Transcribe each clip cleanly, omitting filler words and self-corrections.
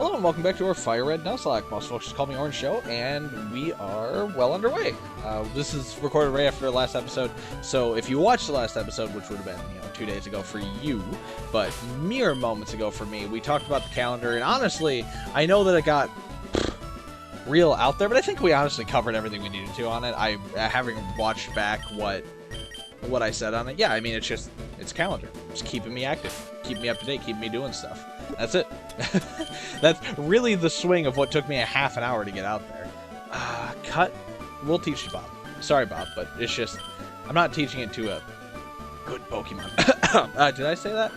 Hello and welcome back to our Fire Red Nuzlocke. Most folks just call me Orange Show, and we are well underway. This is recorded right after the last episode, so if you watched the last episode, which would have been, 2 days ago for you, but mere moments ago for me, we talked about the calendar, and honestly, I know that it got real out there, but I think we honestly covered everything we needed to on it. Having watched back what I said on it, yeah, I mean, it's calendar. It's keeping me active, keeping me up to date, keeping me doing stuff. That's it. That's really the swing of what took me a half an hour to get out there. Cut. We'll teach you, Bob. Sorry, Bob, but it's just, I'm not teaching it to a good Pokemon. Did I say that?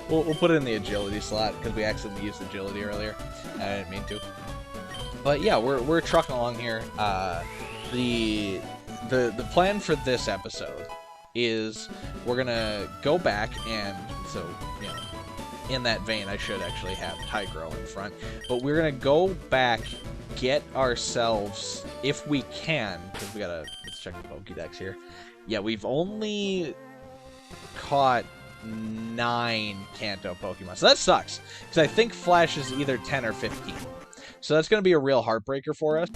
We'll put it in the agility slot, because we accidentally used agility earlier. I didn't mean to. But yeah, we're trucking along here. The plan for this episode is we're gonna go back and, so, in that vein, I should actually have Tigro in front. But we're going to go back, get ourselves, if we can, because let's check the Pokédex here. Yeah, we've only caught 9 Kanto Pokemon. So that sucks, because I think Flash is either 10 or 15. So that's going to be a real heartbreaker for us.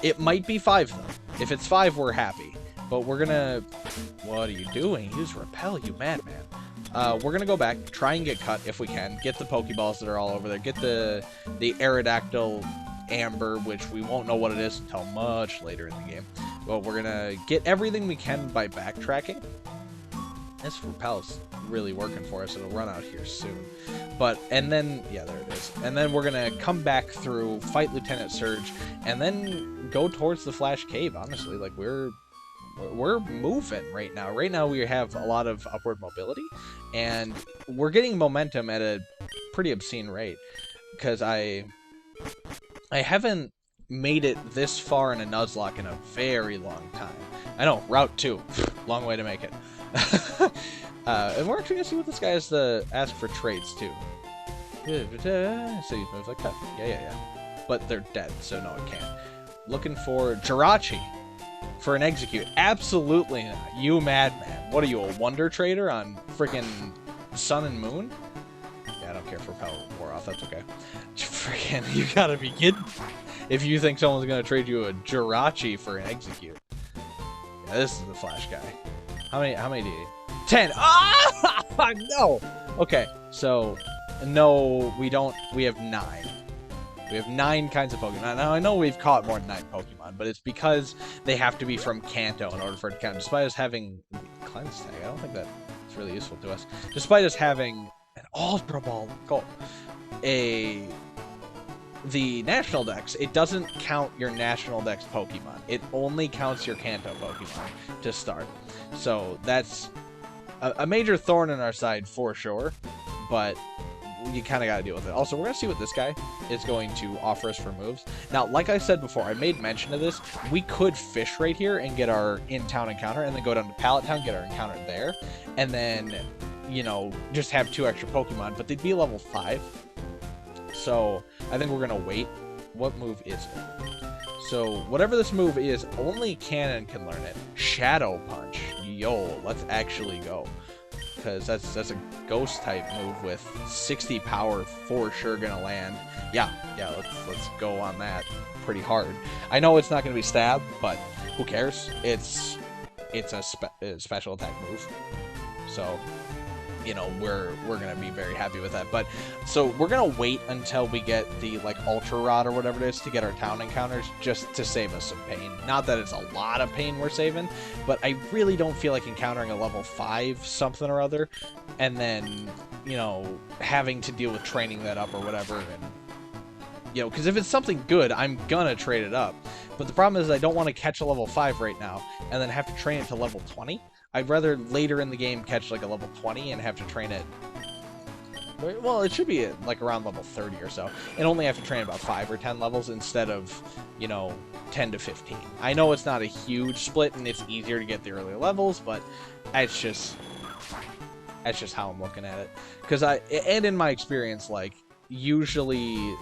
It might be 5, though. If it's 5, we're happy. But we're going to... What are you doing? Use Repel, you madman. We're gonna go back, try and get Cut if we can, get the Pokeballs that are all over there, get the Aerodactyl Amber, which we won't know what it is until much later in the game. But we're gonna get everything we can by backtracking. This Repel's really working for us. It'll run out here soon. And then, yeah, there it is. And then we're gonna come back through, fight Lieutenant Surge, and then go towards the Flash Cave, honestly. Like, we're moving right now. Right now we have a lot of upward mobility, and we're getting momentum at a pretty obscene rate, because I haven't made it this far in a Nuzlocke in a very long time. I know, Route 2. Long way to make it. And we're actually going to see what this guy has to ask for traits, too. So he moves like that. Yeah. But they're dead, so no, it can't. Looking for Jirachi. For an Execute. Absolutely not. You madman. What are you, a Wonder Trader on freaking Sun and Moon? Yeah, I don't care for Power War off. That's okay. Freaking, you gotta be kidding. If you think someone's gonna trade you a Jirachi for an Execute. Yeah, this is the Flash guy. How many do you need? 10! Ah! No! Okay, so, no, we don't. We have 9. We have 9 kinds of Pokemon. Now, I know we've caught more than 9 Pokemon, but it's because they have to be from Kanto in order for it to count. Despite us having... Cleanse Tag, I don't think that's really useful to us. Despite us having an Ultra Ball, go. The National Dex, it doesn't count your National Dex Pokemon. It only counts your Kanto Pokemon to start. So, that's a major thorn in our side for sure, but... you kind of got to deal with it. Also, we're going to see what this guy is going to offer us for moves. Now, like I said before, I made mention of this. We could fish right here and get our in-town encounter, and then go down to Pallet Town, get our encounter there, and then, just have 2 extra Pokemon, but they'd be level 5. So, I think we're going to wait. What move is it? So, whatever this move is, only Cannon can learn it. Shadow Punch. Yo, let's actually go. Because that's a ghost type move with 60 power for sure gonna land. Yeah, let's go on that pretty hard. I know it's not gonna be stab, but who cares? It's a special attack move, so we're gonna be very happy with that. But so we're gonna wait until we get the Ultra Rod or whatever it is to get our town encounters, just to save us some pain. Not that it's a lot of pain we're saving, but I really don't feel like encountering a level 5 something or other, and then having to deal with training that up or whatever. And because if it's something good, I'm gonna trade it up. But the problem is I don't want to catch a level 5 right now and then have to train it to level 20. I'd rather later in the game catch a level 20 and have to train it. Well, it should be around level 30 or so, and only have to train about 5 or 10 levels instead of 10 to 15. I know it's not a huge split and it's easier to get the earlier levels, but that's just how I'm looking at it. Because and in my experience, usually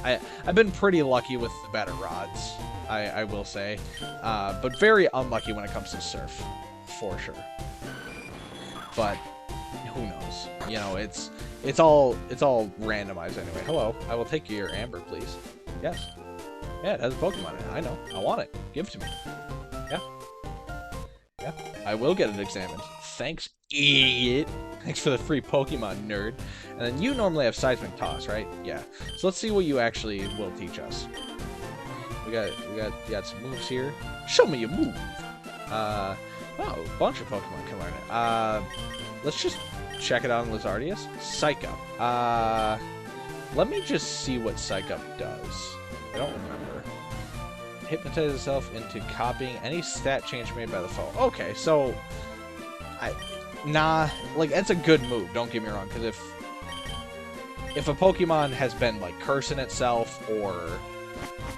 I've been pretty lucky with the better rods, I will say, but very unlucky when it comes to Surf. For sure. But who knows? it's all randomized anyway. Hello, I will take your amber, please. Yes. Yeah, it has a Pokemon in it. I know. I want it. Give it to me. Yeah. Yeah. I will get it examined. Thanks, idiot. Thanks for the free Pokemon, nerd. And then you normally have Seismic Toss, right? Yeah. So let's see what you actually will teach us. We got some moves here. Show me your move. Oh, a bunch of Pokemon can learn it. Let's just check it out on Lizardius. Psych Up. Let me just see what Psych Up does. I don't remember. Hypnotize itself into copying any stat change made by the foe. Okay, so like that's a good move. Don't get me wrong, because if a Pokemon has been like cursing itself or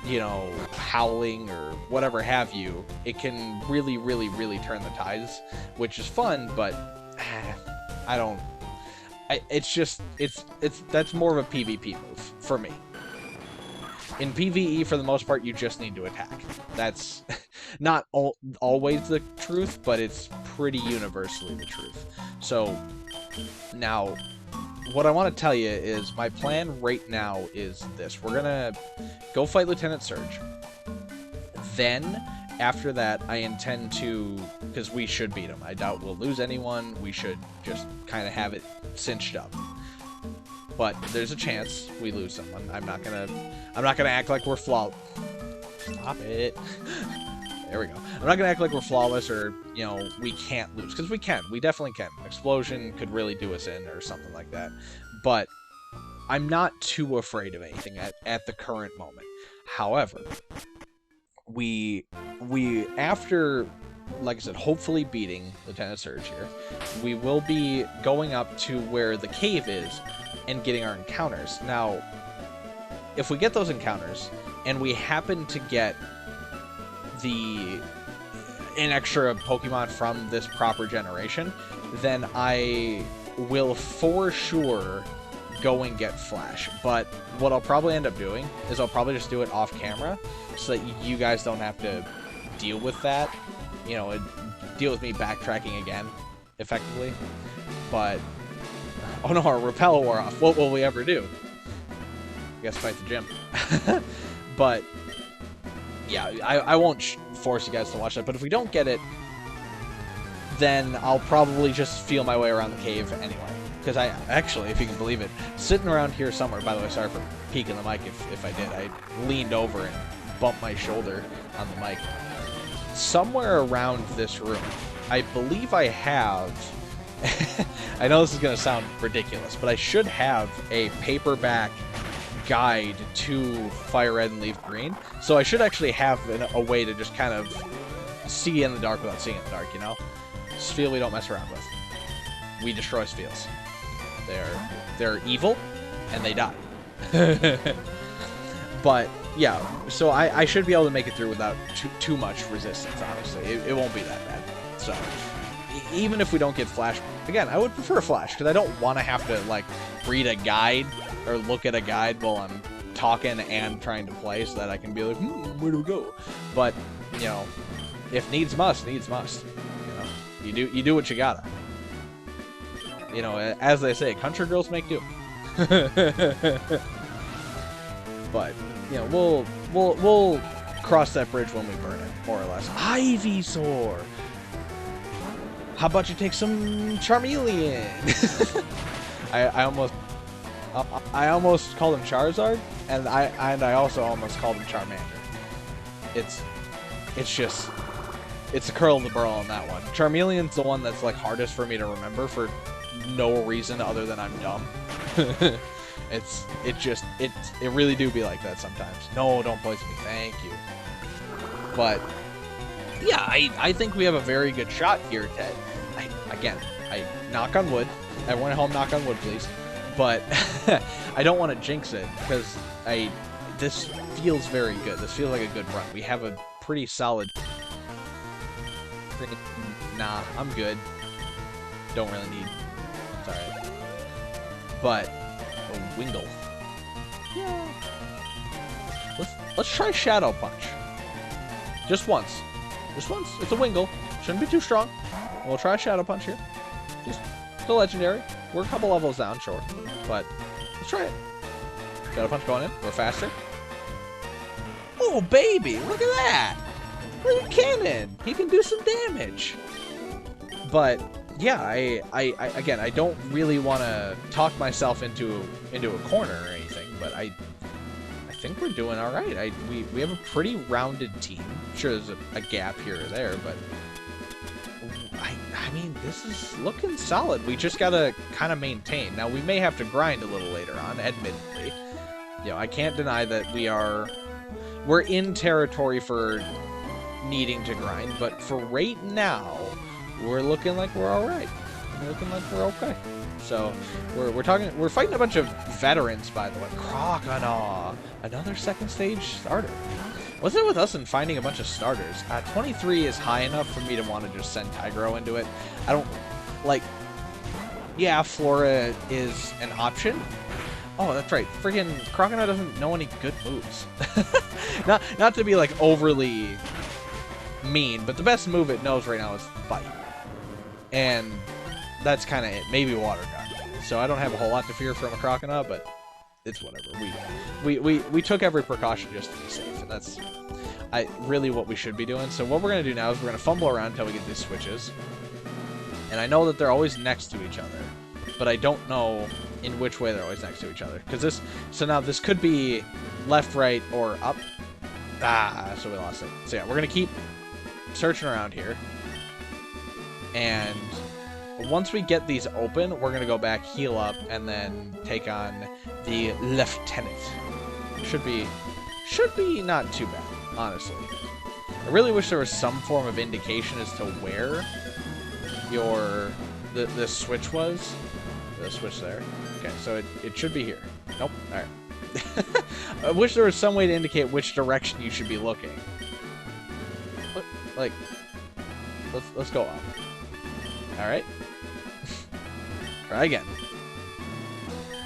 you know howling or whatever have you, it can really turn the tides, which is fun. But that's more of a PvP move for me. In PvE, for the most part, you just need to attack. That's not always the truth, but it's pretty universally the truth. So, now, what I want to tell you is my plan right now is this. We're going to go fight Lieutenant Surge. Then, after that, I intend to, because we should beat him. I doubt we'll lose anyone. We should just kind of have it cinched up. But there's a chance we lose someone. I'm not gonna act like we're flawless. Stop it. There we go. I'm not gonna act like we're flawless or, you know, we can't lose. Because we can. We definitely can. Explosion could really do us in or something like that. But I'm not too afraid of anything at the current moment. However, we after, like I said, hopefully beating Lieutenant Surge here, we will be going up to where the cave is and getting our encounters. Now, if we get those encounters, and we happen to get an extra Pokemon from this proper generation, then I will for sure go and get Flash. But what I'll probably end up doing is I'll probably just do it off camera, so that you guys don't have to deal with that. You know, deal with me backtracking again, effectively. But oh no, our Repel wore off. What will we ever do? I guess fight the gym. But yeah, I won't force you guys to watch that. But if we don't get it, then I'll probably just feel my way around the cave anyway. Because I actually, if you can believe it, sitting around here somewhere. By the way, sorry for peeking the mic if I did. I leaned over and bumped my shoulder on the mic. Somewhere around this room, I believe I have. I know this is going to sound ridiculous, but I should have a paperback guide to Fire Red and Leaf Green. So I should actually have a way to just kind of see in the dark without seeing in the dark, you know? Spheal we don't mess around with. We destroy Spheals. They're evil, and they die. But, yeah, so I should be able to make it through without too much resistance, honestly. It won't be that bad. So, even if we don't get Flash, again, I would prefer Flash, because I don't want to have to, like, read a guide or look at a guide while I'm talking and trying to play, so that I can be like, where do we go? But, you know, if needs must, needs must. You know, you do what you gotta. You know, as they say, country girls make do. But, you know, we'll cross that bridge when we burn it, more or less. Ivysaur! How about you take some Charmeleon? I almost called him Charizard, and I also almost called him Charmander. It's a curl of the burl on that one. Charmeleon's the one that's like hardest for me to remember for no reason other than I'm dumb. It really do be like that sometimes. No, don't poison me, thank you. But yeah, I think we have a very good shot here, Ted. I knock on wood. Everyone at home, knock on wood, please. But I don't want to jinx it, because this feels very good. This feels like a good run. We have a pretty solid. Nah, I'm good. Don't really need. It's alright. But a Wingull. Yeah. Let's try Shadow Punch. Just once. Just once. It's a Wingull. Shouldn't be too strong. We'll try Shadow Punch here. Just the legendary. We're a couple levels down, sure. but let's try it. Got a punch going in. We're faster. Oh, baby! Look at that! Look at Cannon! He can do some damage! But, yeah, again, I don't really want to talk myself into a corner or anything, but I think we're doing alright. We have a pretty rounded team. Sure, there's a gap here or there, but I mean, this is looking solid. We just gotta kind of maintain. Now, we may have to grind a little later on, admittedly. You know, I can't deny that we're in territory for needing to grind, but for right now, we're looking like we're all right. We're looking like we're okay. So we're fighting a bunch of veterans, by the way. Crocodile, another second stage starter. What's it with us and finding a bunch of starters? 23 is high enough for me to want to just send Tigro into it. I don't like. Yeah, Flora is an option. Oh, that's right. Friggin' Crocodile doesn't know any good moves. not to be like overly mean, but the best move it knows right now is Bite. And that's kind of it. Maybe Water Gun. So I don't have a whole lot to fear from a Crocodile, but it's whatever. We took every precaution just to be safe, and that's really what we should be doing. So what we're going to do now is we're going to fumble around until we get these switches. And I know that they're always next to each other, but I don't know in which way they're always next to each other. So now this could be left, right, or up. So we lost it. So yeah, we're going to keep searching around here. And once we get these open, we're going to go back, heal up, and then take on the Lieutenant. Should be not too bad, honestly. I really wish there was some form of indication as to where the switch was. The switch there. Okay, so it should be here. Nope. Alright. I wish there was some way to indicate which direction you should be looking. Like, let's go up. Alright. Try again.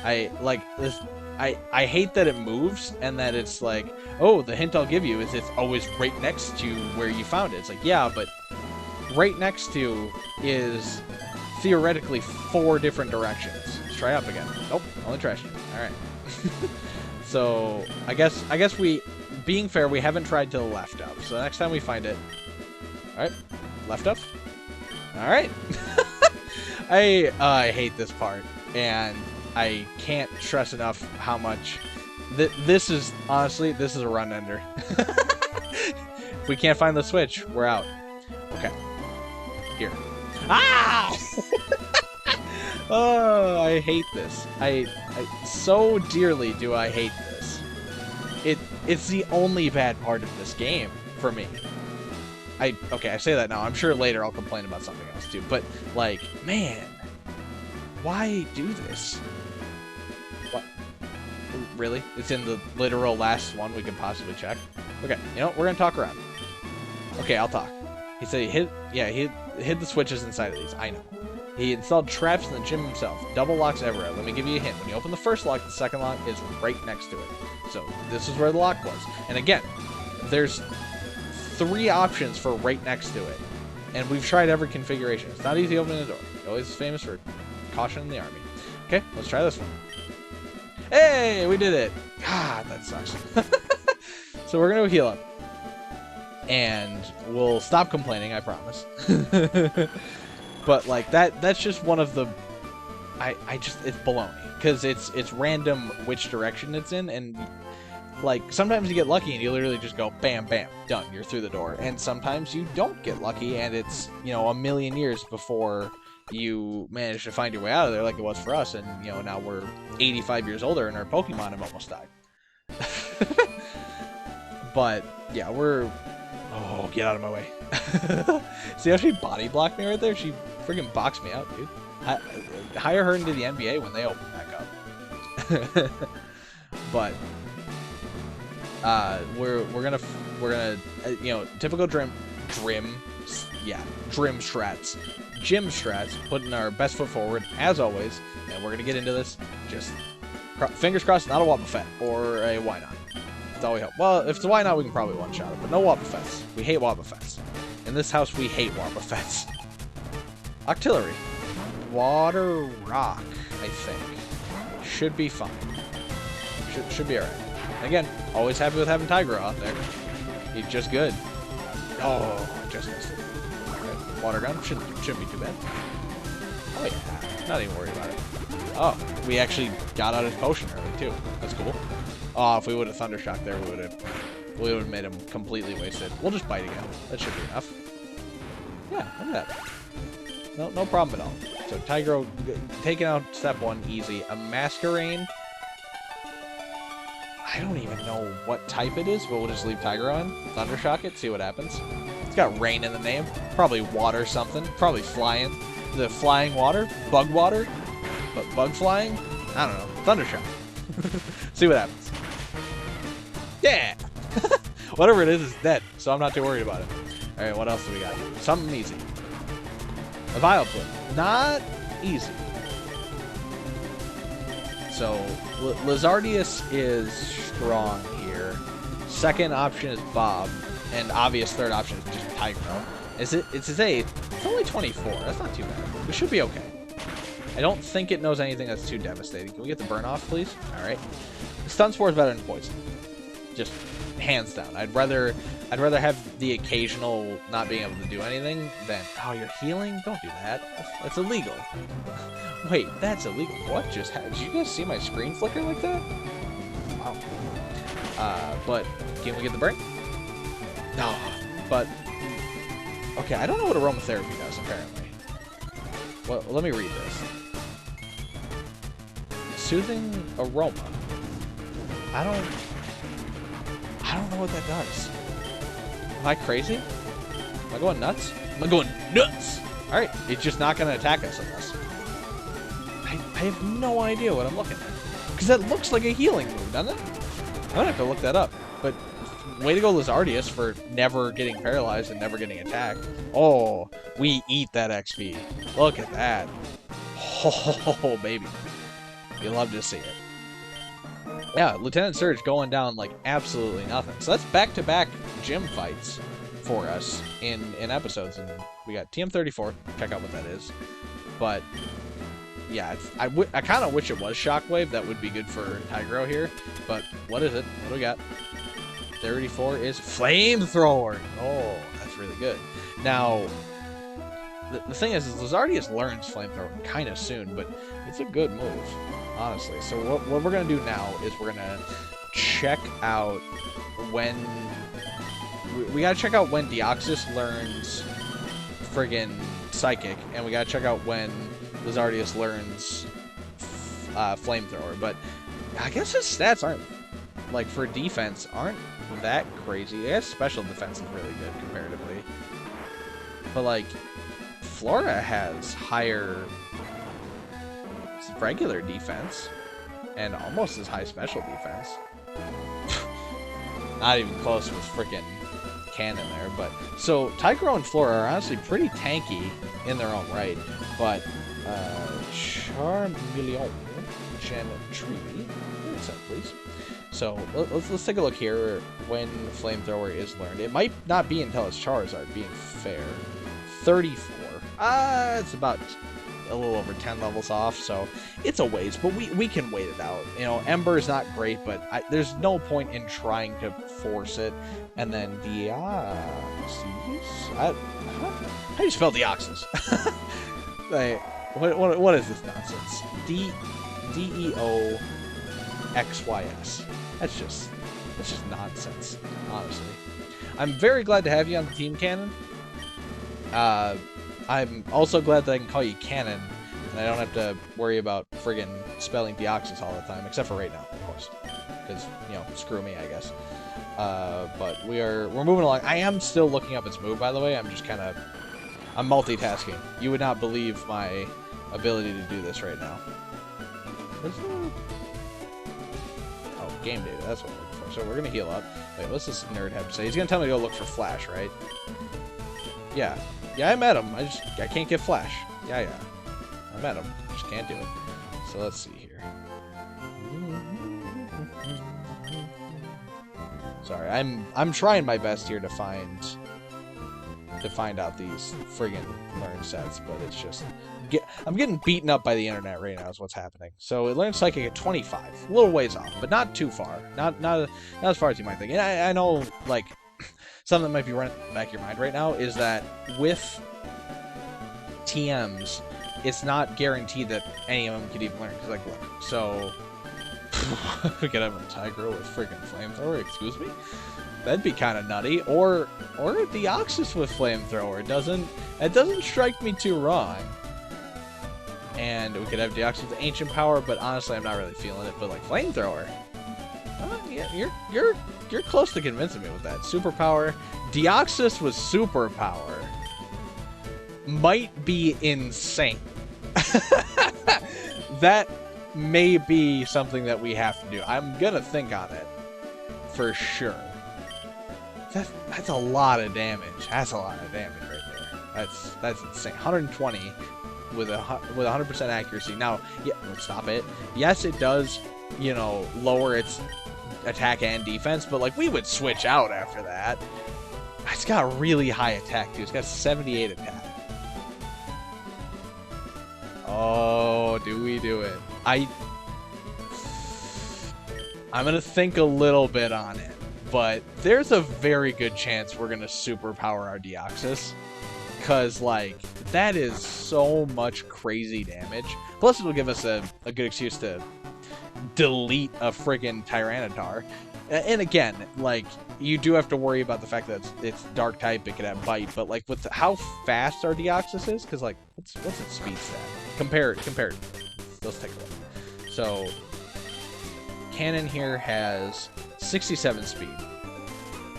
I like this. I hate that it moves and that it's like, oh, the hint I'll give you is it's always right next to where you found it. It's like, yeah, but right next to is theoretically 4 different directions. Let's try up again. Nope, only trash. Alright. So I guess we, being fair, we haven't tried to the left up. So the next time we find it. Alright. Left up. Alright. I hate this part, and I can't stress enough how much this is, honestly, this is a run ender. If we can't find the switch, we're out. Okay. Here. Ah! Oh, I hate this. I so dearly do I hate this. It's the only bad part of this game for me. Okay, I say that now. I'm sure later I'll complain about something else too. But, like, man, why do this? What? Really? It's in the literal last one we can possibly check? Okay, you know, we're gonna talk around. Okay, I'll talk. He said he hid the switches inside of these. I know. He installed traps in the gym himself. Double locks everywhere. Let me give you a hint. When you open the first lock, the second lock is right next to it. So, this is where the lock was. And again, there's 3 options for right next to it, and we've tried every configuration. It's not easy opening the door. Always famous for caution in the army. Okay, let's try this one. Hey, we did it. God, that sucks. So we're gonna heal up, and we'll stop complaining. I promise. But like that's just one of the. It's baloney because it's random which direction it's in, and like, sometimes you get lucky and you literally just go, bam, bam, done, you're through the door. And sometimes you don't get lucky and it's, you know, a million years before you manage to find your way out of there like it was for us. And, you know, now we're 85 years older and our Pokemon have almost died. But, yeah, we're... Oh, get out of my way. See how she body blocked me right there? She freaking boxed me out, dude. Hire her into the NBA when they open back up. But... we're gonna you know, typical Gym strats, putting our best foot forward as always, and we're gonna get into this. Just fingers crossed, not a Wobbuffet or a Wynot. That's all we hope. Well, if it's a Wynot, we can probably one-shot it, but no Wobbuffets. We hate Wobbuffets. In this house, we hate Wobbuffets. Octillery, Water Rock, I think. should be fine. Should be alright. Again, always happy with having Tigro out there. He's just good. Oh, just missed it. Okay. Water gun shouldn't be too bad. Oh yeah, not even worried about it. Oh, we actually got out his potion early too. That's cool. Oh, if we would have Thundershock there, we would have made him completely wasted. We'll just bite again. That should be enough. Yeah, look at that. No problem at all. So Tigro taking out step 1 easy. A Masquerain. I don't even know what type it is, but we'll just leave Tigro on. Thundershock it, see what happens. It's got rain in the name. Probably water something. Probably flying. The flying water? Bug water? But bug flying? I don't know. Thundershock. See what happens. Yeah! Whatever it is dead, so I'm not too worried about it. Alright, what else do we got? Something easy. A Vileplume. Not easy. So, Lizardius is strong here. Second option is Bob. And obvious third option is just Tigro. It's only 24. That's not too bad. We should be okay. I don't think it knows anything that's too devastating. Can we get the burn off, please? Alright. Stun Spore is better than Poison. Just hands down. I'd rather have the occasional not being able to do anything than, oh, you're healing? Don't do that. That's illegal. Wait, that's illegal. What just happened? Did you guys see my screen flicker like that? Wow. But can we get the burn? No. But okay, I don't know what aromatherapy does, apparently. Well, let me read this. Soothing aroma. I don't know what that does. Am I crazy? Am I going nuts? Am I going nuts? Alright, it's just not going to attack us unless... I have no idea what I'm looking at. Because that looks like a healing move, doesn't it? I'm going to have to look that up. But way to go, Lizardius, for never getting paralyzed and never getting attacked. Oh, we eat that XP. Look at that. Oh, baby. You love to see it. Yeah, Lieutenant Surge going down like absolutely nothing. So that's back-to-back gym fights for us in episodes. And we got TM34. Check out what that is. But yeah, I kind of wish it was Shockwave. That would be good for Tigro here. But what is it? What do we got? 34 is Flamethrower. Oh, that's really good. Now, the thing is Lizardius learns Flamethrower kind of soon, but it's a good move, honestly. So what we're going to do now is we're going to check out when... We got to check out when Deoxys learns friggin' Psychic, and we got to check out when Lizardius learns Flamethrower. But I guess his stats aren't, like, for defense, aren't that crazy. I guess special defense is really good comparatively. But, like, Flora has higher regular defense and almost as high special defense. Not even close with freaking Cannon there, but so Tigro and Flora are honestly pretty tanky in their own right, but Charmeleon, Chantry, please. So let's take a look here when Flamethrower is learned. It might not be until it's Charizard, being fair. 34. It's about a little over 10 levels off, so it's a ways, but we can wait it out. You know, Ember is not great, but there's no point in trying to force it. And then Deoxys? How do you spell Deoxys? Like, what is this nonsense? Deoxys. That's just nonsense, honestly. I'm very glad to have you on the team, Cannon. I'm also glad that I can call you Cannon, and I don't have to worry about friggin' spelling Deoxys all the time, except for right now, of course. Because, you know, screw me, I guess. But we're moving along. I am still looking up its move, by the way. I'm multitasking. You would not believe my ability to do this right now. Oh, game data, that's what I'm looking for. So we're gonna heal up. Wait, what's this nerd have to say? He's gonna tell me to go look for Flash, right? Yeah. Yeah, I met him. I can't get Flash. Yeah. I met him. Just can't do it. So let's see here. Sorry, I'm trying my best here to find to find out these friggin' learn sets, but it's just... I'm getting beaten up by the internet right now is what's happening. So it learns Psychic at 25. A little ways off, but not too far. Not as far as you might think. And I know, like, something that might be running in the back of your mind right now is that with TMs, it's not guaranteed that any of them could even learn. Because, like, look, so... we could have a Tigro with friggin' Flamethrower, excuse me? That'd be kind of nutty. Or a Deoxys with Flamethrower. It doesn't strike me too wrong. And we could have Deoxys with Ancient Power, but honestly, I'm not really feeling it. But like Flamethrower, yeah, you're close to convincing me with that. Superpower, Deoxys with Superpower might be insane. That may be something that we have to do. I'm gonna think on it for sure. That's a lot of damage. That's a lot of damage right there. That's insane. 120 with 100% accuracy. Now, yeah, let's stop it. Yes, it does, you know, lower its attack and defense, but like we would switch out after that. It's got really high attack too. It's got 78 attack. Oh, do we do it? I'm gonna think a little bit on it, but there's a very good chance we're gonna superpower our Deoxys, because like that is so much crazy damage. Plus, it'll give us a good excuse to delete a friggin' Tyranitar. And again, like, you do have to worry about the fact that it's dark type, it could have bite, but like with how fast our Deoxys is, because like what's its speed stat? Compare it. Let's take a look. So Cannon here has 67 speed.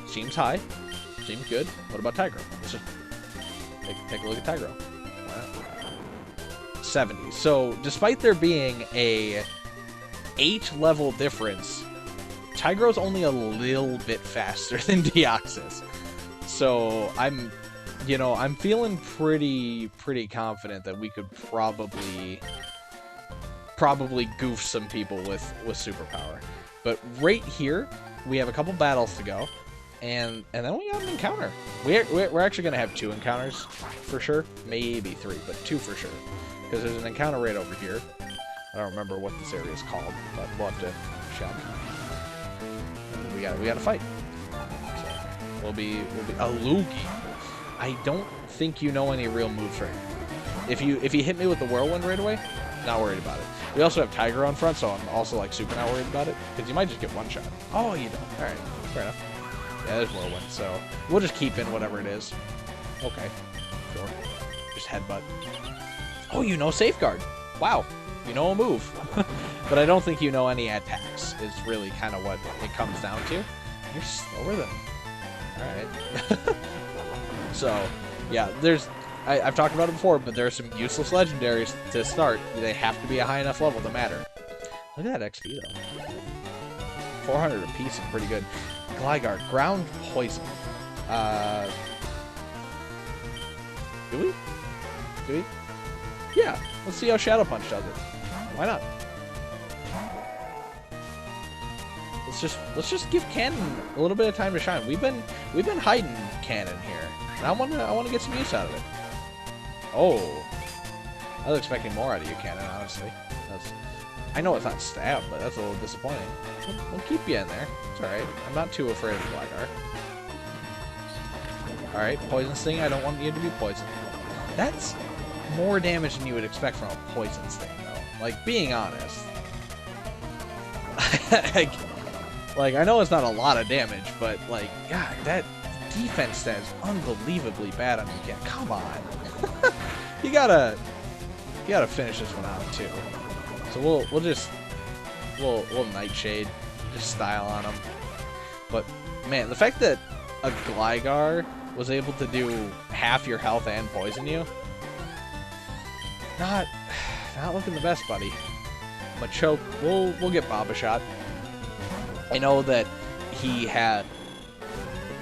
Seems high. Seems good. What about Tigro? Let's just take a look at Tigro. 70. So despite there being a 8 level difference, Tigro's only a little bit faster than Deoxys. So I'm feeling pretty confident that we could probably goof some people with superpower. But right here, we have a couple battles to go, and then we have an encounter. We're actually gonna have 2 encounters for sure, maybe 3, but 2 for sure, because there's an encounter right over here. I don't remember what this area is called, but we'll have to check. We got to fight. So we'll be a Luigi. I don't think you know any real moves right now. If you hit me with the Whirlwind right away, not worried about it. We also have Tiger on front, so I'm also like super not worried about it, because you might just get one shot. Oh, you don't. All right, fair enough. Yeah, there's Whirlwind, so we'll just keep in whatever it is. Okay, sure. Just headbutt. Oh, you know Safeguard. Wow, you know a move. But I don't think you know any attacks, is really kind of what it comes down to. You're slower than me. Alright. So, yeah, I've talked about it before, but there are some useless legendaries to start. They have to be a high enough level to matter. Look at that XP, though. 400 apiece is pretty good. Gligar, ground poison. Do we? Yeah, let's see how Shadow Punch does it. Why not? Let's just give Cannon a little bit of time to shine. We've been hiding Cannon here, and I want to get some use out of it. Oh, I was expecting more out of you, Cannon. Honestly, I know it's not stab, but that's a little disappointing. We'll keep you in there. It's all right. I'm not too afraid of Gligar. All right, Poison Sting. I don't want you to be poisoned. That's more damage than you would expect from a Poison Sting, though. Like, being honest. Like, I know it's not a lot of damage, but, like, God, that defense stat is unbelievably bad on you, Ken. Come on. you gotta finish this one out, too. So we'll Nightshade, just style on him. But, man, the fact that a Gligar was able to do half your health and poison you, not looking the best, buddy. Machoke, we'll get Bob a shot. I know that he had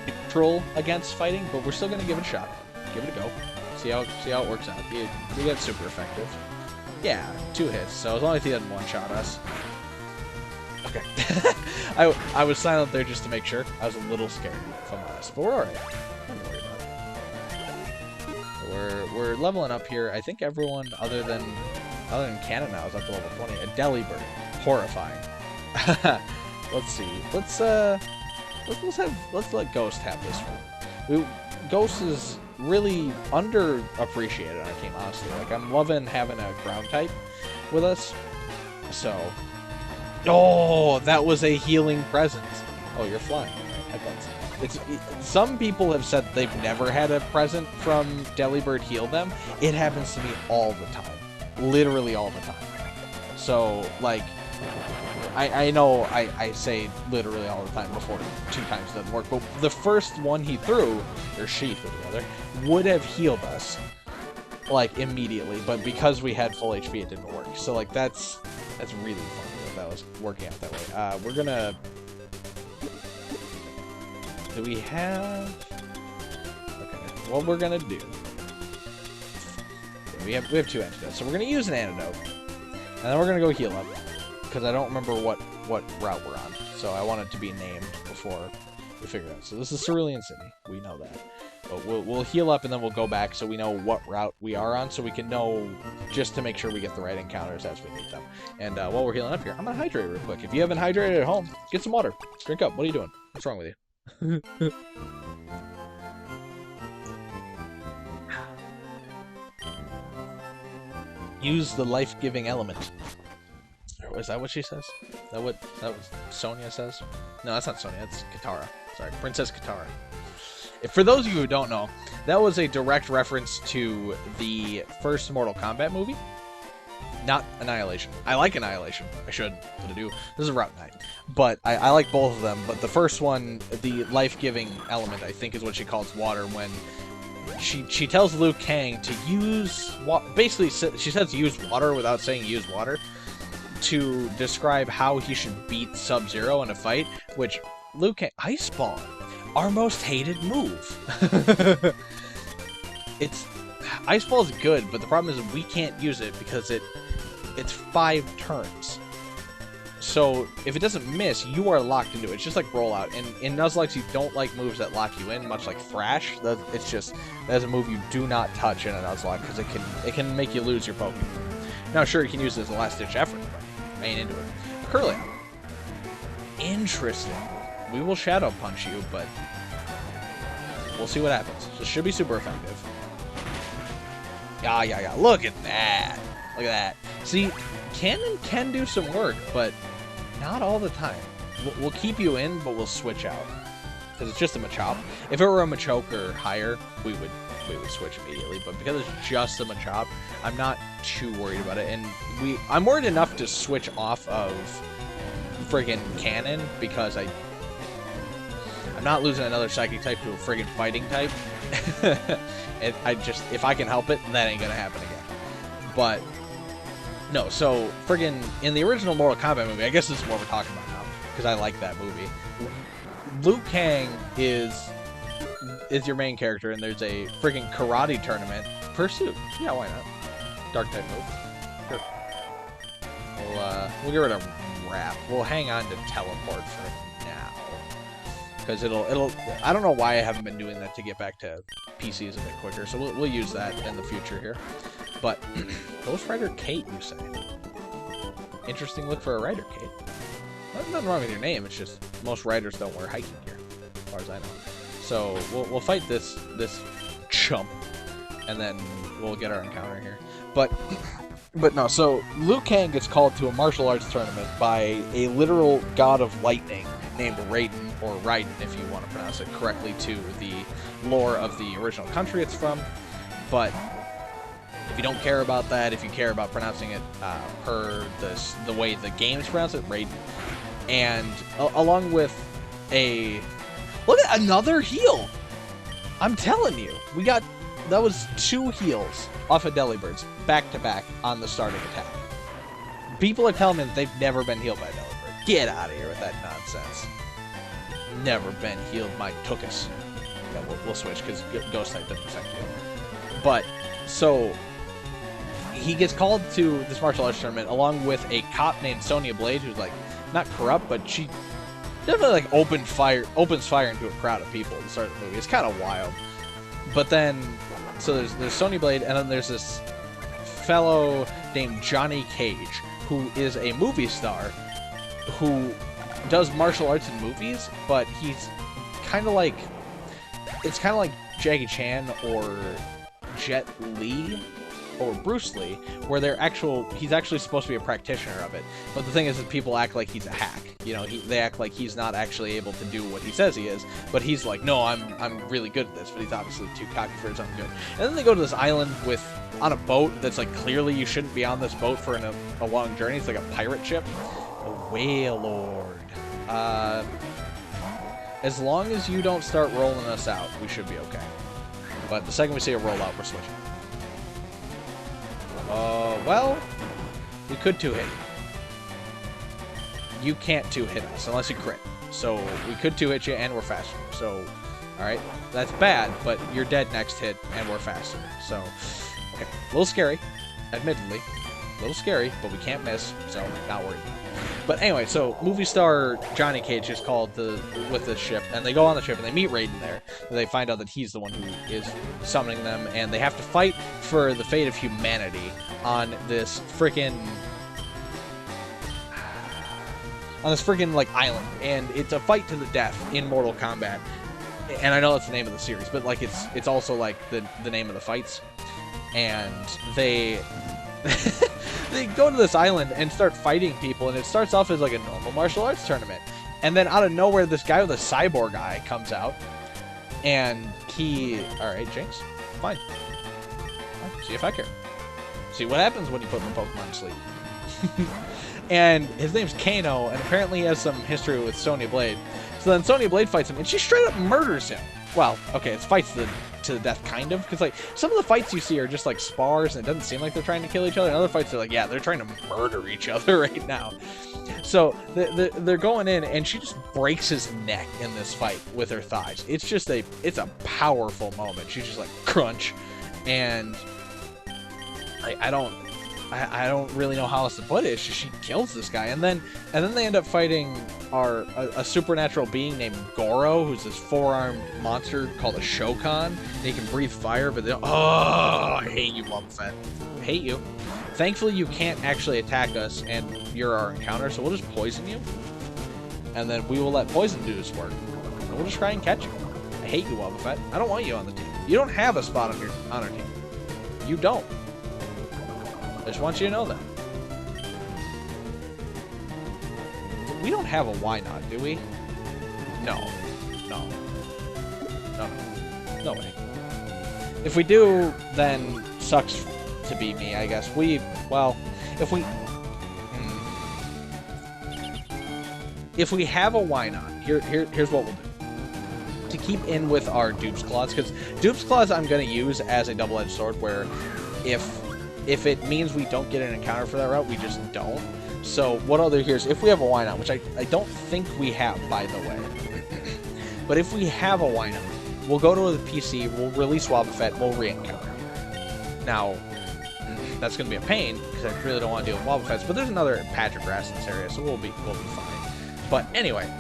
neutral against fighting, but we're still gonna give it a shot. Give it a go. See how it works out. We got super effective. Yeah, 2 hits. So as long as he doesn't one-shot us. Okay. I was silent there just to make sure. I was a little scared, if I'm honest, but we're alright. Don't worry about it. we're leveling up here. I think everyone other than Cannon now is up to level 20. A Delibird, horrifying. Let's see. Let's let Ghost have this one. Ghost is really underappreciated on our team, honestly. Like, I'm loving having a ground type with us. So, oh, that was a healing presence. Oh, you're flying. Some people have said they've never had a present from Delibird heal them. It happens to me all the time. Literally all the time. So, like, I know I say literally all the time before 2 times doesn't work, but the first one he threw, or she threw rather, would have healed us, like, immediately, but because we had full HP, it didn't work. So, like, that's really funny that that was working out that way. We're gonna... Do we have... Okay, what we're gonna do... We have 2 antidotes, so we're gonna use an antidote, and then we're gonna go heal up, because I don't remember what route we're on, so I want it to be named before we figure it out. So this is Cerulean City, we know that. But we'll heal up and then we'll go back so we know what route we are on, so we can know just to make sure we get the right encounters as we need them. And while we're healing up here, I'm gonna hydrate real quick. If you haven't hydrated at home, get some water. Drink up. What are you doing? What's wrong with you? Use the life-giving element. Is that what she says? Is that what Sonia says? No, that's not Sonia. That's Katara. Sorry, Princess Katara. For those of you who don't know, that was a direct reference to the first Mortal Kombat movie, not Annihilation. I like Annihilation. I should, but I do. This is Route 9. But I like both of them, but the first one, the life-giving element, I think is what she calls water, when she tells Liu Kang to use... Basically, she says use water without saying use water, to describe how he should beat Sub-Zero in a fight, which Liu Kang... Ice Ball! Our most hated move. Ice Ball is good, but the problem is we can't use it because it's 5 turns. So if it doesn't miss, you are locked into it. It's just like Rollout. And in Nuzlocke, you don't like moves that lock you in, much like Thrash. That's a move you do not touch in a Nuzlocke because it can make you lose your Pokemon. Now, sure, you can use it as a last-ditch effort, but I ain't into it. Curly. Interesting. We will Shadow Punch you, but we'll see what happens. This should be super effective. Yeah. Look at that. Look at that. See, Cannon can do some work, but not all the time. We'll keep you in, but we'll switch out. Because it's just a Machop. If it were a Machoke or higher, we would switch immediately. But because it's just a Machop, I'm not too worried about it. And I'm worried enough to switch off of friggin' Cannon because I'm not losing another Psychic type to a friggin' Fighting type. And if I can help it, that ain't gonna happen again. But, no, so, friggin' in the original Mortal Kombat movie, I guess this is what we're talking about now, because I like that movie. Liu Kang is your main character, and there's a friggin' karate tournament. Pursuit. Yeah, why not? Dark type move. Sure. We'll get rid of Wrap. We'll hang on to Teleport for now. Because it'll I don't know why I haven't been doing that to get back to PCs a bit quicker, so we'll use that in the future here. But Ghost Rider Kate, you say? Interesting look for a Rider, Kate. There's nothing wrong with your name, it's just most riders don't wear hiking gear, as far as I know. So we'll fight this chump, and then we'll get our encounter here. But no, so Liu Kang gets called to a martial arts tournament by a literal god of lightning named Raiden, or Raiden if you want to pronounce it correctly to the lore of the original country it's from. But if you don't care about that, if you care about pronouncing it per the way the games pronounce it, Raiden. And along with a... Look at another heal! I'm telling you, that was 2 heals off of Delibirds, back-to-back on the starting attack. People are telling me that they've never been healed by Delibird. Get out of here with that nonsense. Never been healed, my Tookus. Yeah, we'll switch, because Ghost type doesn't affect you. But, so... he gets called to this martial arts tournament along with a cop named Sonya Blade, who's like not corrupt, but she definitely like opens fire into a crowd of people at the start of the movie. It's kind of wild. But then so there's Sonya Blade, and then there's this fellow named Johnny Cage, who is a movie star who does martial arts in movies, but he's kind of like, it's kind of like Jackie Chan or Jet Li or Bruce Lee, where he's actually supposed to be a practitioner of it. But the thing is that people act like he's a hack. You know, they act like he's not actually able to do what he says he is. But he's like, no, I'm really good at this. But he's obviously too cocky for his own good. And then they go to this island on a boat that's like, clearly you shouldn't be on this boat for a long journey. It's like a pirate ship. A whale lord. As long as you don't start rolling us out, we should be okay. But the second we see a roll out, we're switching. Well, we could two-hit you. You can't two-hit us unless you crit. So we could two-hit you and we're faster. So, alright, that's bad, but you're dead next hit and we're faster. So, okay, a little scary, admittedly. A little scary, but we can't miss, so not worried. But anyway, so movie star Johnny Cage is called with this ship, and they go on the ship and they meet Raiden there. They find out that he's the one who is summoning them, and they have to fight for the fate of humanity on this freaking like island, and it's a fight to the death in Mortal Kombat. And I know that's the name of the series, but like it's also like the name of the fights, and they they go to this island and start fighting people, and it starts off as like a normal martial arts tournament. And then out of nowhere, this guy with a cyborg eye comes out, and alright, Jinx, fine. See if I care. See what happens when you put the Pokemon to sleep. And his name's Kano, and apparently he has some history with Sonya Blade. So then Sonya Blade fights him, and she straight up murders him. Well, okay, it's fights to the death, kind of, because like some of the fights you see are just like spars, and it doesn't seem like they're trying to kill each other. And other fights are like, yeah, they're trying to murder each other right now. So they're going in, and she just breaks his neck in this fight with her thighs. It's a powerful moment. She's just like crunch, and I don't really know how else to put it. It's just she kills this guy, and then they end up fighting a supernatural being named Goro, who's this four-armed monster called a Shokan. And he can breathe fire, but I hate you, Wobbuffet. I hate you. Thankfully, you can't actually attack us, and you're our encounter, so we'll just poison you, and then we will let poison dudes work, and we'll just try and catch you. I hate you, Wobbuffet. I don't want you on the team. You don't have a spot on our team. You don't. I just want you to know that. We don't have a why not, do we? No. No way. If we do, then sucks to be me, I guess. If we... If we have a why not, here's what we'll do. To keep in with our Dupe's Claws, because Dupe's Claws I'm going to use as a double-edged sword, where if it means we don't get an encounter for that route, we just don't. So what I'll do here is, if we have a why not, which I don't think we have, by the way, but if we have a why not, we'll go to the PC, we'll release Wobbuffet, we'll re-encounter. Now, that's going to be a pain, because I really don't want to deal with Wobbuffets, but there's another patch of grass in this area, so we'll be fine. But anyway,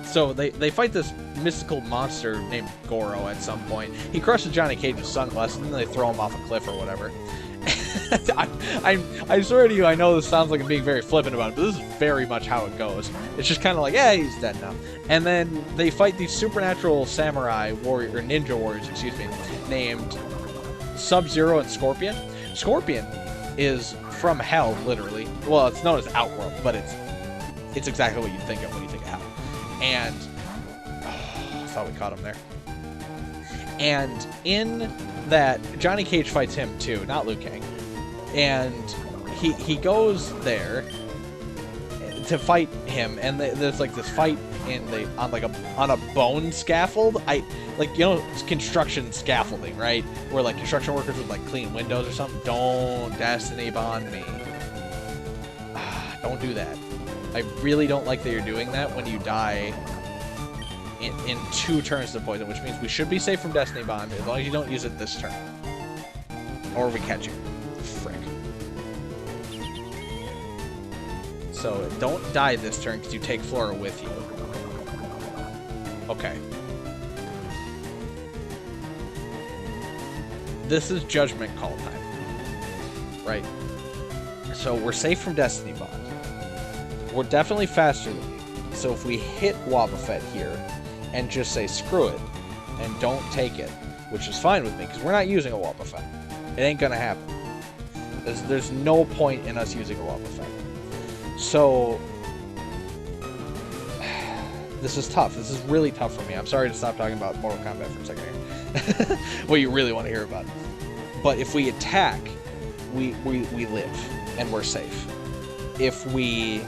so they fight this mystical monster named Goro at some point. He crushes Johnny Cage's sunglasses, and then they throw him off a cliff or whatever. I swear to you, I know this sounds like I'm being very flippant about it, but this is very much how it goes. It's just kind of like, yeah, he's dead now. And then they fight these supernatural samurai warrior, or ninja warriors, excuse me, named Sub-Zero and Scorpion. Scorpion is from hell, literally. Well, it's known as Outworld, but it's exactly what you think of when you think of hell. And I thought we caught him there. And in that, Johnny Cage fights him too, not Liu Kang. And he goes there to fight him, and there's like this fight on a bone scaffold. It's construction scaffolding, right? Where like construction workers would like clean windows or something. Don't Destiny bond me. Don't do that. I really don't like that you're doing that when you die in 2 turns to poison, which means we should be safe from Destiny Bond as long as you don't use it this turn. Or we catch you. Frick. So don't die this turn because you take Flora with you. Okay. this is Judgment Call time, right? So we're safe from Destiny Bond. We're definitely faster than you. So if we hit Wobbuffet here and just say screw it and don't take it, which is fine with me because we're not using a Wobbuffet. It ain't gonna happen. There's no point in us using a Wobbuffet. So this is tough. This is really tough for me. I'm sorry to stop talking about Mortal Kombat for a second here. What you really want to hear about. But if we attack, we live and we're safe. If we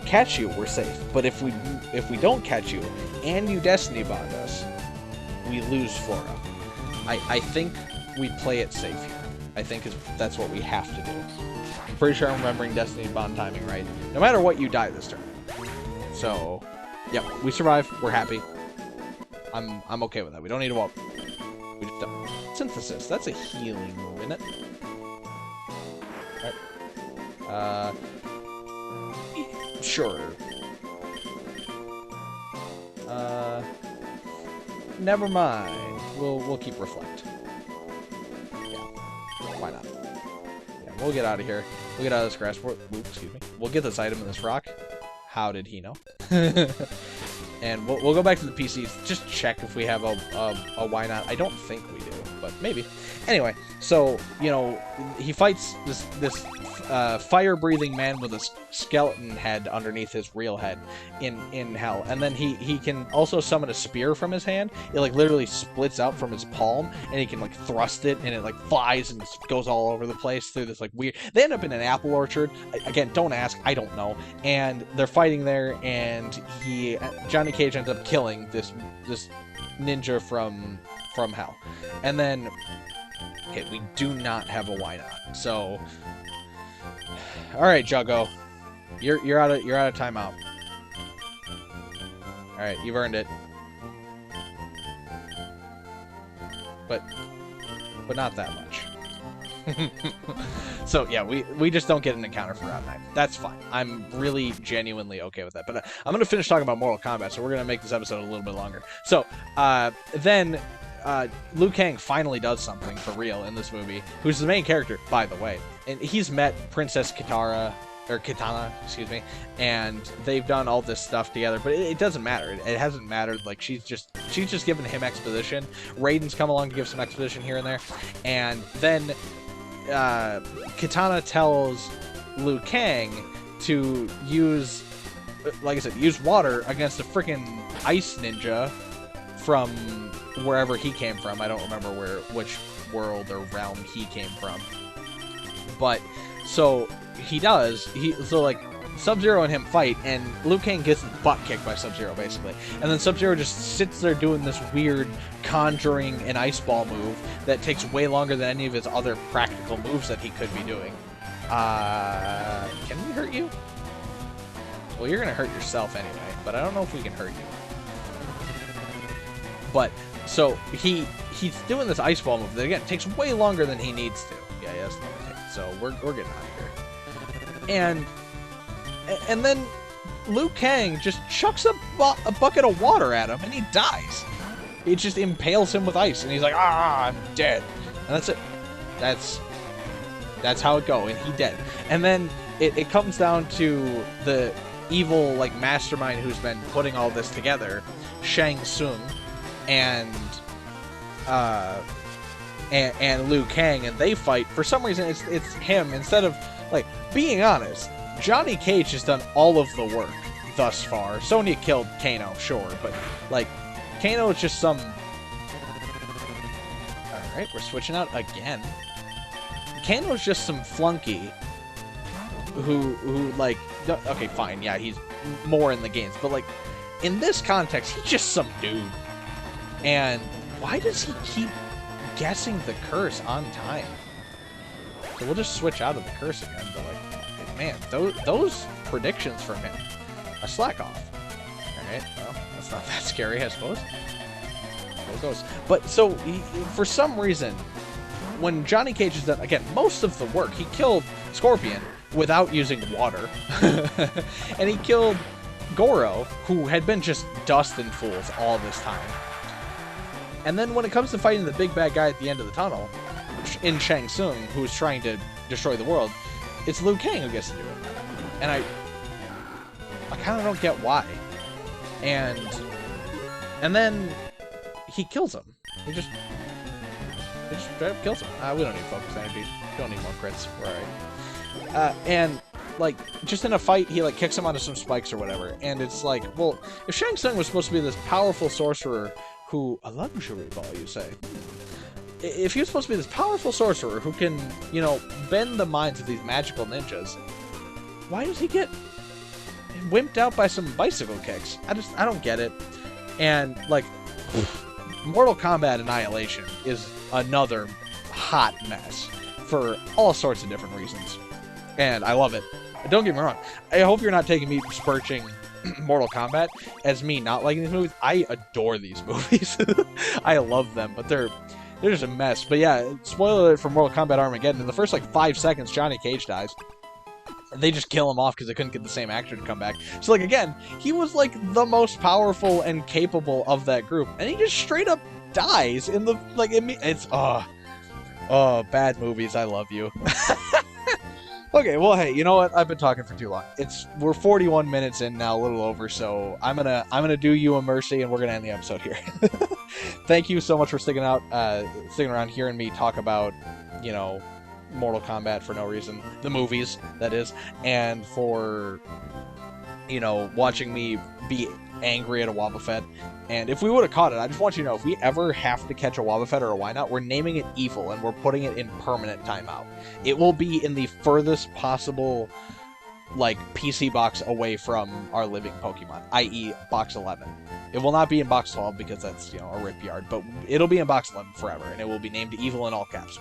catch you, we're safe. But if we don't catch you and you Destiny Bond us, we lose Flora. I think we play it safe here. I think that's what we have to do. I'm pretty sure I'm remembering Destiny Bond timing right. No matter what, you die this turn. So, yep, we survive. We're happy. I'm okay with that. We don't need to walk. We just don't. Synthesis. That's a healing move, isn't it? Right. Sure. Never mind. We'll keep Reflect. Yeah. Why not? Yeah, we'll get out of here. We'll get out of this grass. Excuse me. We'll get this item in this rock. How did he know? And we'll go back to the PCs. Just check if we have a why not. I don't think we do, but maybe. Anyway, so you know he fights this fire-breathing man with a skeleton head underneath his real head in hell, and then he can also summon a spear from his hand. It like literally splits out from his palm, and he can like thrust it, and it like flies and goes all over the place through this like weird. They end up in an apple orchard. Again, don't ask, I don't know. And they're fighting there, and Johnny Cage ends up killing this ninja from hell, and then. Okay, we do not have a why not. So, all right, Juggo, you're out of timeout. All right, you've earned it. But not that much. So yeah, we just don't get an encounter for Route 9. That's fine. I'm really genuinely okay with that. But I'm gonna finish talking about Mortal Kombat, so we're gonna make this episode a little bit longer. So then. Liu Kang finally does something for real in this movie, who's the main character, by the way. And he's met Princess Kitana, excuse me, and they've done all this stuff together, but it doesn't matter. It hasn't mattered. Like, she's just given him exposition. Raiden's come along to give some exposition here and there. And then Kitana tells Liu Kang to use, like I said, use water against a freaking ice ninja from wherever he came from. I don't remember which world or realm he came from. But so he does. So like Sub-Zero and him fight, and Liu Kang gets his butt kicked by Sub-Zero basically. And then Sub-Zero just sits there doing this weird conjuring an ice ball move that takes way longer than any of his other practical moves that he could be doing. Can we hurt you? Well, you're gonna hurt yourself anyway, but I don't know if we can hurt you. But so he's doing this ice ball move that again takes way longer than he needs to. Yeah, that's not gonna take. So we're getting out of here. And then Liu Kang just chucks a bucket of water at him, and he dies. It just impales him with ice, and he's like, I'm dead. And that's it. That's how it go, and he dead. And then it comes down to the evil like mastermind who's been putting all this together, Shang Tsung. And Liu Kang, and they fight. For some reason, it's him instead of like being honest. Johnny Cage has done all of the work thus far. Sonya killed Kano, sure, but like Kano is just some. All right, we're switching out again. Kano's just some flunky who like. Okay, fine, yeah, he's more in the games, but like in this context, he's just some dude. And why does he keep guessing the curse on time? So we'll just switch out of the curse again, but like, man, those predictions from him are slack off. Alright, well, that's not that scary, I suppose. There it goes. But so, for some reason, when Johnny Cage has done, again, most of the work, he killed Scorpion without using water. And he killed Goro, who had been just dust and fools all this time. And then when it comes to fighting the big bad guy at the end of the tunnel, in Shang Tsung, who's trying to destroy the world, it's Liu Kang who gets to do it. And I kind of don't get why. And then he kills him. He just straight up kills him. We don't need focus energy. Don't need more crits. We're alright. And like, just in a fight, he like kicks him onto some spikes or whatever. And it's like, well, if Shang Tsung was supposed to be this powerful sorcerer who, a luxury ball, you say? If he was supposed to be this powerful sorcerer who can, you know, bend the minds of these magical ninjas, why does he get wimped out by some bicycle kicks? I don't get it. And, like, Mortal Kombat Annihilation is another hot mess for all sorts of different reasons. And I love it. Don't get me wrong. I hope you're not taking me besmirching Mortal Kombat as me not liking these movies. I adore these movies. I love them, but they're just a mess. But yeah, spoiler alert for Mortal Kombat Armageddon. In the first, like, 5 seconds, Johnny Cage dies. And they just kill him off because they couldn't get the same actor to come back. So, like, again, he was, like, the most powerful and capable of that group. And he just straight up dies in the, like, it's, bad movies, I love you. Okay, well, hey, you know what? I've been talking for too long. We're 41 minutes in now, a little over, so I'm gonna do you a mercy, and we're gonna end the episode here. Thank you so much for sticking around, hearing me talk about, you know, Mortal Kombat for no reason, the movies, that is, and for, you know, watching me be angry at a Wobbuffet. And if we would have caught it, I just want you to know, if we ever have to catch a Wobbuffet or a Wynot, we're naming it Evil, and we're putting it in permanent timeout. It will be in the furthest possible, like, PC box away from our living Pokemon, i.e. box 11. It will not be in box 12 because that's, you know, a rip yard, but it'll be in box 11 forever, and it will be named Evil in all caps.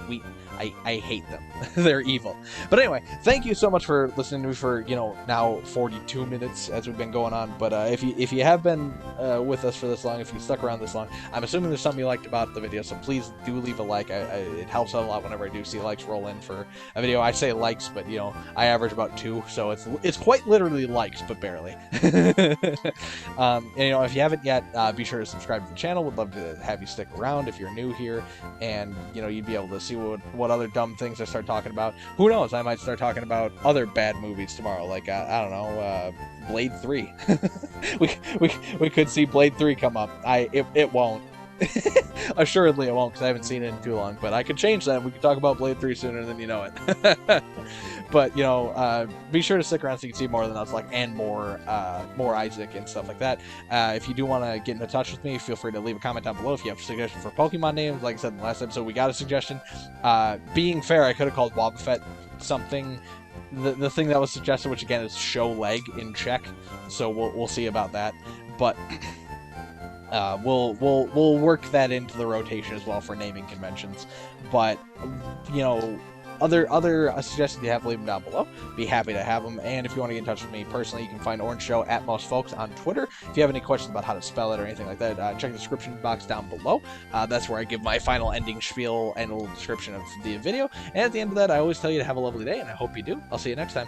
I hate them. They're evil. But anyway, thank you so much for listening to me for, you know, now 42 minutes as we've been going on. But if you have been with us for this long, if you stuck around this long, I'm assuming there's something you liked about the video, so please do leave a like. It helps out a lot whenever I do see likes roll in for a video. I say likes, but, you know, I average about 2, so it's quite literally likes, but barely. And, you know, if you haven't yet, be sure to subscribe to the channel. Would love to have you stick around if you're new here, and, you know, you'd be able to see what other dumb things I start talking about. Who knows? I might start talking about other bad movies tomorrow, like I don't know, Blade 3. we could see Blade 3 come up. It won't. Assuredly it won't, because I haven't seen it in too long, but I could change that. We could talk about Blade 3 sooner than you know it. But, you know, be sure to stick around so you can see more than us, like, and more Isaac and stuff like that. If you do want to get into touch with me, feel free to leave a comment down below if you have a suggestion for Pokemon names. Like I said in the last episode, we got a suggestion. Being fair, I could have called Wobbuffet something. The thing that was suggested, which again is show leg in Czech, so we'll see about that. But we'll work that into the rotation as well for naming conventions. But, you know, other suggestions you have, leave them down below. Be happy to have them. And if you want to get in touch with me personally, you can find Orange Show at most folks on Twitter. If you have any questions about how to spell it or anything like that, check the description box down below. That's where I give my final ending spiel and a little description of the video. And at the end of that, I always tell you to have a lovely day, and I hope you do. I'll see you next time.